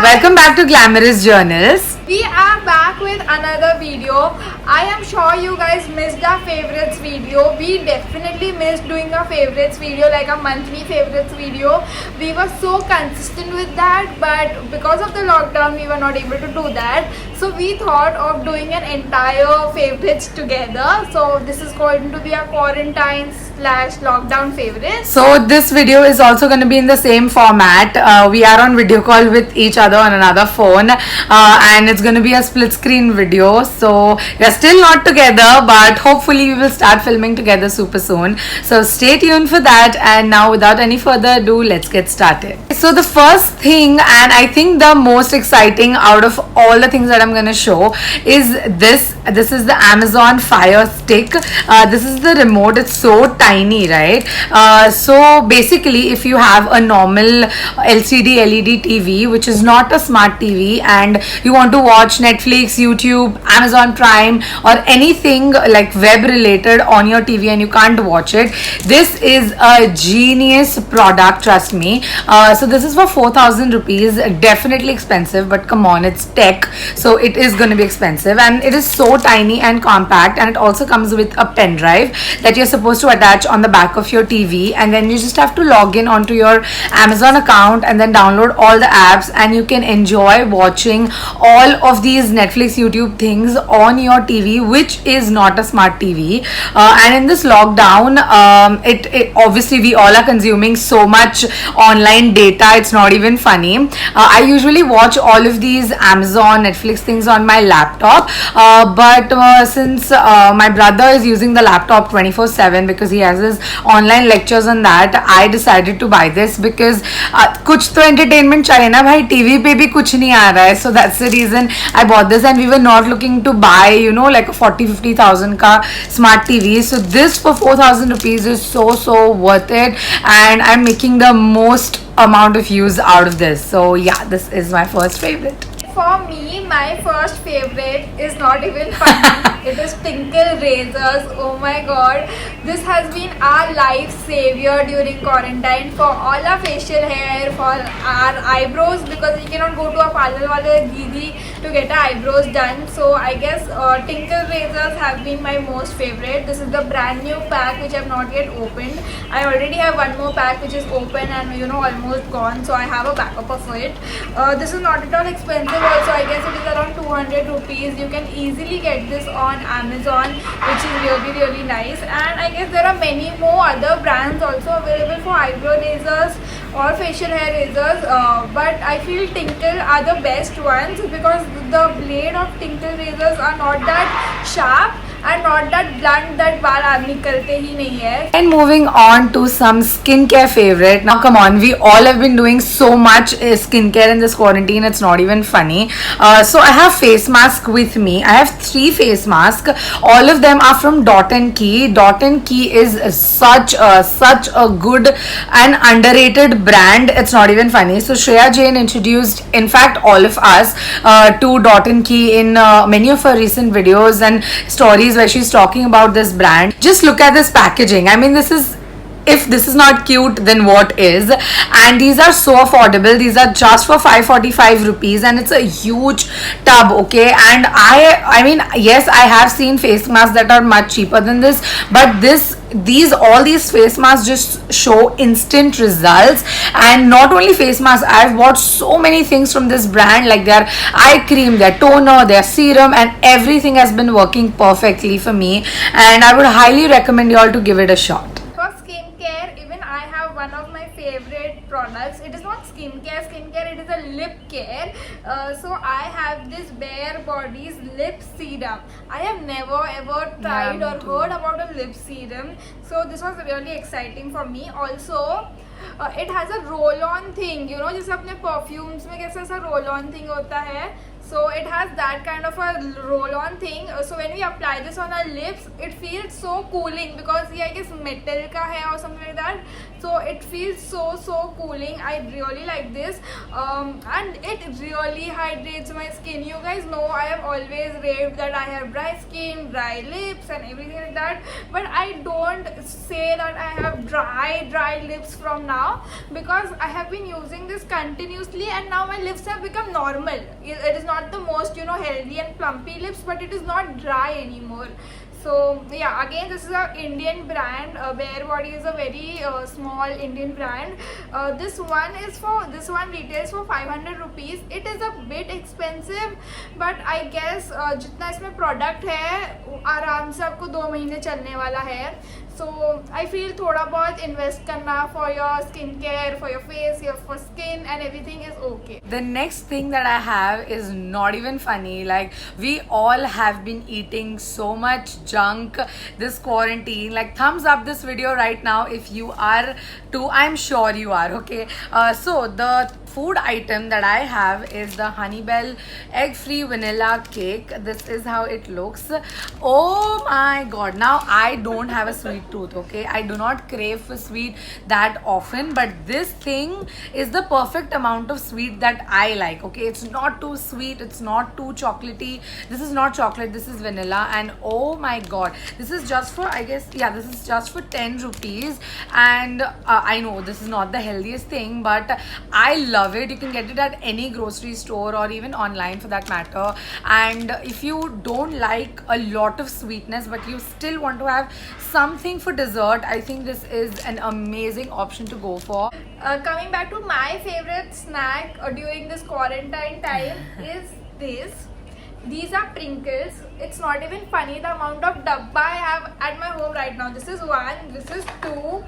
Welcome back to Glamorous Journals. We are back with another video. I am sure you guys missed our favorites video. We definitely missed doing a favorites video, like a monthly favorites video. We were so consistent with that, but because of the lockdown we were not able to do that. So we thought of doing an entire favorites together. So this is going to be a quarantine / lockdown favorites. So this video is also going to be in the same format. We are on video call with each other on another phone, and it's going to be a split screen video. So we are still not together, but hopefully we will start filming together super soon. So stay tuned for that. And now, without any further ado, let's get started. So the first thing, and I think the most exciting out of all the things that I'm going to show, is this. This is the Amazon Fire Stick. This is the remote. It's so tiny, right? So basically, if you have a normal LCD LED TV, which is not a smart TV, and you want to watch Netflix, YouTube, Amazon Prime, or anything like web related on your TV and you can't watch it, this is a genius product, trust me. So this is for 4,000 rupees. Definitely expensive, but come on, it's tech, so it is going to be expensive. And it is so tiny and compact, and it also comes with a pen drive that you're supposed to attach on the back of your TV, and then you just have to log in onto your Amazon account and then download all the apps, and you can enjoy watching all of these Netflix, YouTube things on your TV, which is not a smart TV. And in this lockdown, it obviously we all are consuming so much online data, it's not even funny. I usually watch all of these Amazon, Netflix things on my laptop, but since my brother is using the laptop 24/7 because he has his online lectures on that, I decided to buy this because कुछ तो entertainment चाहिए ना भाई, TV पे भी कुछ नहीं आ रहा है. So that's the reason I bought this, and we were not looking to buy, you know, like a 40-50,000 ka smart TV. So this for 4,000 rupees is so worth it, and I'm making the most amount of use out of this. So yeah, this is my first favorite. For me, my first favorite is not even funny. It is Tinkle Razors. Oh my god. This has been our life savior during quarantine for all our facial hair, for our eyebrows, because we cannot go to a parlor wale didi to get our eyebrows done. So I guess Tinkle Razors have been my most favorite. This is the brand new pack which I have not yet opened. I already have one more pack which is open and, you know, almost gone. So I have a backup of it. This is not at all expensive. Also, I guess it is around 200 rupees. You can easily get this on Amazon, which is really nice. And I guess there are many more other brands also available for eyebrow razors or facial hair razors, but I feel Tinkle are the best ones because the blade of Tinkle razors are not that sharp and not that blunt that बाल निकलते ही नहीं है. And moving on to some skincare favorite. Now come on, we all have been doing so much skincare in this quarantine, it's not even funny. So I have face mask with me. I have 3 face masks. All of them are from Dot & Key. Dot & Key is such a good and underrated brand, it's not even funny. So Shreya Jain introduced, in fact, all of us to Dot & Key in many of her recent videos and stories where she's talking about this brand. Just look at this packaging. I mean, this is, if this is not cute, then what is? And these are so affordable. These are just for 545 rupees, and it's a huge tub, okay? And I mean, yes, I have seen face masks that are much cheaper than this, but all these face masks just show instant results. And not only face masks, I've bought so many things from this brand, like their eye cream, their toner, their serum, and everything has been working perfectly for me, and I would highly recommend you all to give it a shot. One of my favorite products. It is not skincare, it is a lip care. So I have this Bare Bodies lip serum. I have never ever tried or heard about a lip serum, so this was really exciting for me. Also, it has a roll on thing, you know, जैसे अपने perfumes में कैसे ऐसा roll on thing होता है, So it has that kind of a roll-on thing. So when we apply this on our lips, it feels so cooling because I guess metal ka hai or something like that. So it feels so cooling. I really like this, and it really hydrates my skin. You guys know I have always raved that I have dry skin, dry lips, and everything like that. But I don't say that I have dry lips from now, because I have been using this continuously, and now my lips have become normal. It is not the most, you know, healthy and plumpy lips, but it is not dry anymore. So yeah, again, this is an Indian brand. Bare Body is a very small Indian brand. This one retails for 500 rupees. It is a bit expensive, but I guess जितना इसमें product है आराम से आपको 2 महीने चलने वाला है. So I feel थोड़ा बहुत invest करना for your skin care, for your face, for skin and everything is okay. The next thing that I have is not even funny. Like, we all have been eating so much junk this quarantine. Like, thumbs up this video right now if you are too. I'm sure you are, okay? So the food item that I have is the Honeybell egg free vanilla cake. This is how it looks. Oh my god, now I don't have a sweet tooth, okay? I do not crave for sweet that often, but this thing is the perfect amount of sweet that I like, okay? It's not too sweet, it's not too chocolatey. This is not chocolate, this is vanilla, and oh my god, this is just for, I guess, yeah, this is just for 10 rupees. And I know this is not the healthiest thing, but I love it. You can get it at any grocery store or even online for that matter. And if you don't like a lot of sweetness but you still want to have something for dessert, I think this is an amazing option to go for. Coming back to my favorite snack during this quarantine time is this. These are Pringles. It's not even funny the amount of dabba I have at my home right now. This is 1, this is 2,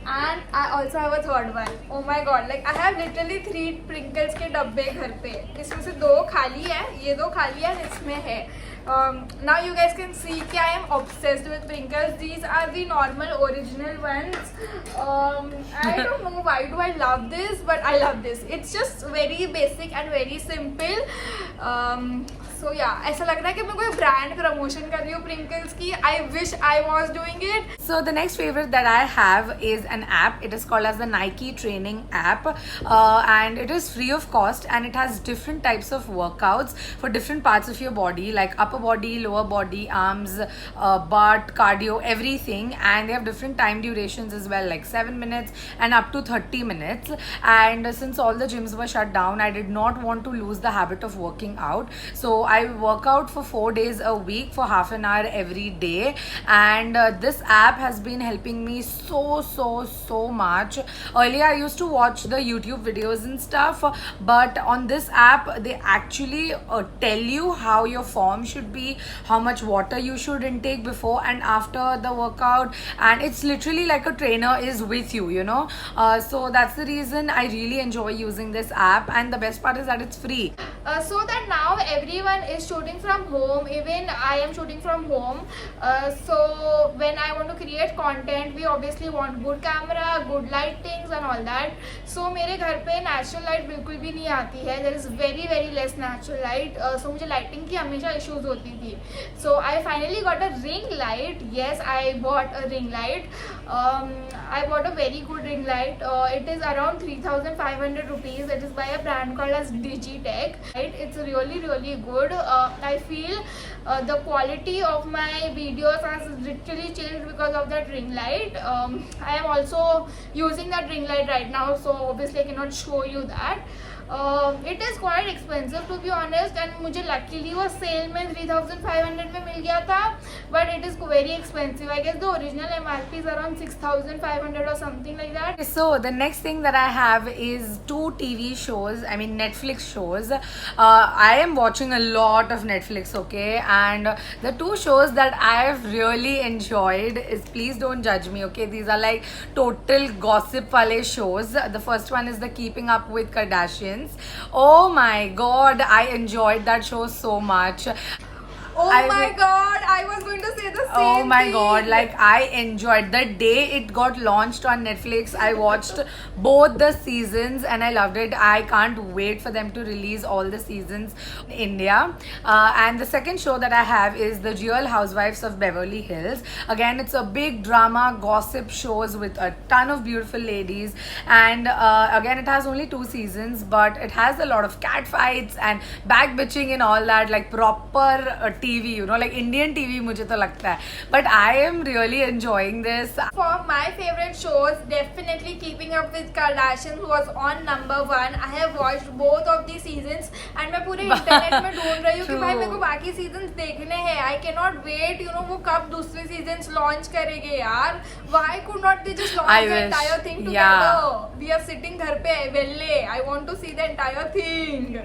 and I also have a third one. Oh my god, like I have literally 3 Pringles के डब्बे घर पे. इसमें से 2 खाली है, ये 2 खाली है, और इसमें है. Now you guys can see कि I am obsessed with Pringles. These are the normal original ones. I don't know why do I love this, but I love this. It's just very basic and very simple. So yeah, ऐसा लग रहा है कि मैं कोई brand promotion कर रही हूँ Pringles की. I wish I was doing it. So the next favorite that I have is an app. It is called as the Nike Training app, and it is free of cost, and it has different types of workouts for different parts of your body, like upper body, lower body, arms, butt, cardio, everything. And they have different time durations as well, like 7 minutes and up to 30 minutes. And since all the gyms were shut down, I did not want to lose the habit of working out, so I work out for 4 days a week for half an hour every day. And this app has been helping me so much. Earlier I used to watch the YouTube videos and stuff, but on this app they actually tell you how your form should be, how much water you should intake before and after the workout, and it's literally like a trainer is with you, you know. So that's the reason I really enjoy using this app, and the best part is that it's free. So that now everyone is shooting from home, even I am shooting from home. So when I want to create content, we obviously want good camera, good lightings and all that. So मेरे घर पे natural light बिल्कुल भी नहीं आती है. There is very less natural light. So मुझे lighting की हमेशा issues होती थी. So I finally got a ring light. Yes, I bought a ring light. I bought a very good ring light. It is around 3,500 rupees. It is by a brand called as Digitech. Right? It's really good. I feel the quality of my videos has literally changed because of that ring light. I am also using that ring light right now, so obviously I cannot show you that. It is quite expensive to be honest, and मुझे luckily वो sale में 3,500 में मिल गया था, but it is very expensive. I guess the original MRP is around 6,500 or something like that. So the next thing that I have is 2 TV shows, I mean Netflix shows. I am watching a lot of Netflix, okay, and the 2 shows that I have really enjoyed is, please don't judge me, okay, these are like total gossip wale shows. The first one is the Keeping Up with Kardashians. Oh my god, I enjoyed that show so much. Oh I my will- god, I was going to say the same Oh my thing. god, like I enjoyed the day it got launched on Netflix. I watched both the seasons and I loved it. I can't wait for them to release all the seasons in India. And the second show that I have is The Real Housewives of Beverly Hills. Again, it's a big drama gossip shows with a ton of beautiful ladies. And again, it has only 2 seasons, but it has a lot of cat fights and back bitching and all that, like proper TV, you know, like Indian TV मुझे तो लगता है. But I am really enjoying this. For my favorite shows, definitely Keeping Up with Kardashians was on number 1. I have watched both of the seasons and मैं पूरे internet में ढूंढ रही हूँ कि भाई True. मेरे को बाकी सीजन्स देखने हैं. I cannot wait, you know, वो कब दूसरे सीजन्स लॉन्च करेंगे यार. Why could not they just launch I the wish. entire thing together? Yeah. We are sitting घर पे वेल्ले. I want to see the entire thing.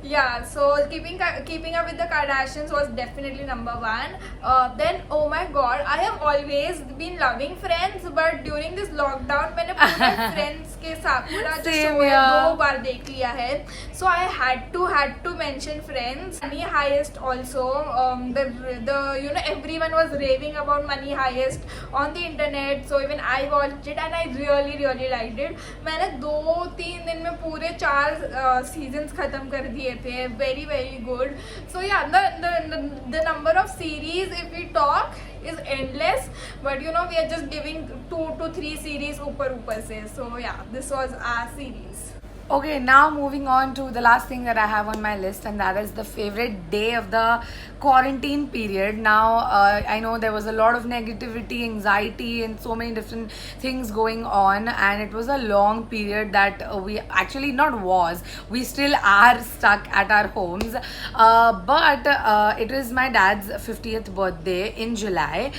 Yeah, so keeping up with the Kardashians was definitely number 1. Then oh my god, I have always been loving Friends, but during this lockdown मैंने पूरा Friends के साथ पूरा जो Same show है here. 2 बार देख लिया है. So I had to mention Friends. Money Heist also. The you know, everyone was raving about Money Heist on the internet. So even I watched it and I really liked it. मैंने 2-3 दिन में पूरे 4 seasons खत्म कर दिए थे. Very good. So yeah, the number of series, if we talk, is endless. But you know, we are just giving 2 to 3 series ऊपर से. So yeah, this was our series. Okay, now moving on to the last thing that I have on my list, and that is the favorite day of the quarantine period. Now, I know there was a lot of negativity, anxiety, and so many different things going on, and it was a long period that we actually we still are stuck at our homes. But it was my dad's 50th birthday in July,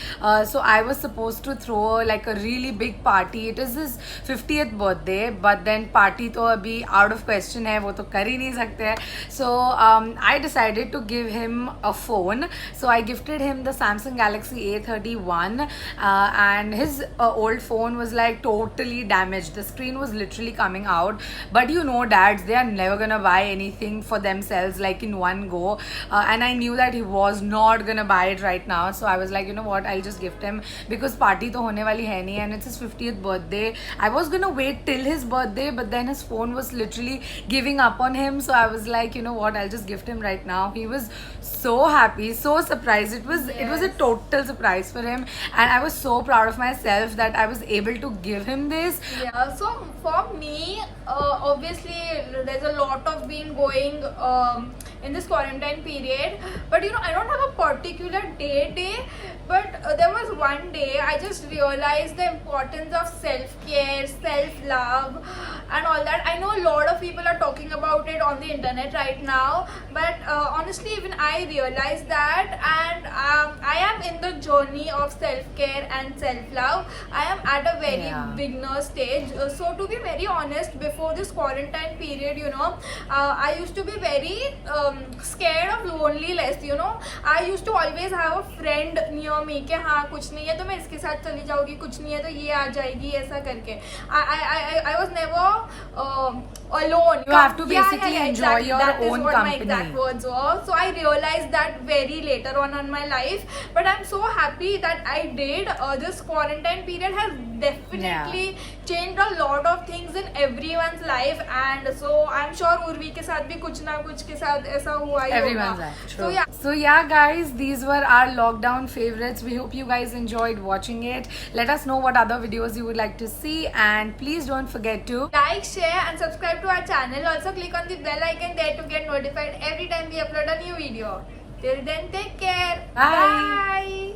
so I was supposed to throw like a really big party. It is his 50th birthday, but then party to abhi out of question है, वो तो कर ही नहीं सकते हैं. So I decided to give him a phone. So I gifted him the Samsung Galaxy A31, and his old phone was like totally damaged. The screen was literally coming out. But you know, dads, they are never gonna buy anything for themselves like in one go. And I knew that he was not gonna buy it right now. So I was like, you know what, I'll just gift him because party तो होने वाली है नहीं, and it's his 50th birthday. I was gonna wait till his birthday, but then his phone was literally giving up on him. So I was like, you know what, I'll just gift him right now. He was so happy, so surprised. It was a total surprise for him, and I was so proud of myself that I was able to give him this. Yeah, so for me, obviously there's a lot of been going in this quarantine period, but you know, I don't have a particular day, but there was one day I just realized the importance of self-care, self-love and all that. I know a lot of people are talking about it on the internet right now, but honestly even I realized that, and I am in the journey of self-care and self-love. I am at a very beginner stage. So to be very honest, before this quarantine period, you know, I used to be very scared of loneliness. You know, I used to always have a friend near me कि हाँ कुछ नहीं है तो मैं इसके साथ चली जाऊँगी, कुछ नहीं है तो ये आ जाएगी, ऐसा करके. I was never alone. You have to basically enjoy your that own is what company. my exact words were. So I realized that very later on my life, but I'm so happy that I did. This quarantine period has definitely changed a lot of things in everyone's life, and so I'm sure Urvi के साथ भी कुछ ना कुछ के साथ ऐसा हुआ ही Everyone's होगा. life. So yeah, guys, these were our lockdown favorites. We hope you guys enjoyed watching it. Let us know what other videos you would like to see, and please don't forget to Like, share and subscribe to our channel. Also click on the bell icon there to get notified every time we upload a new video. Till then, take care. Bye. Bye.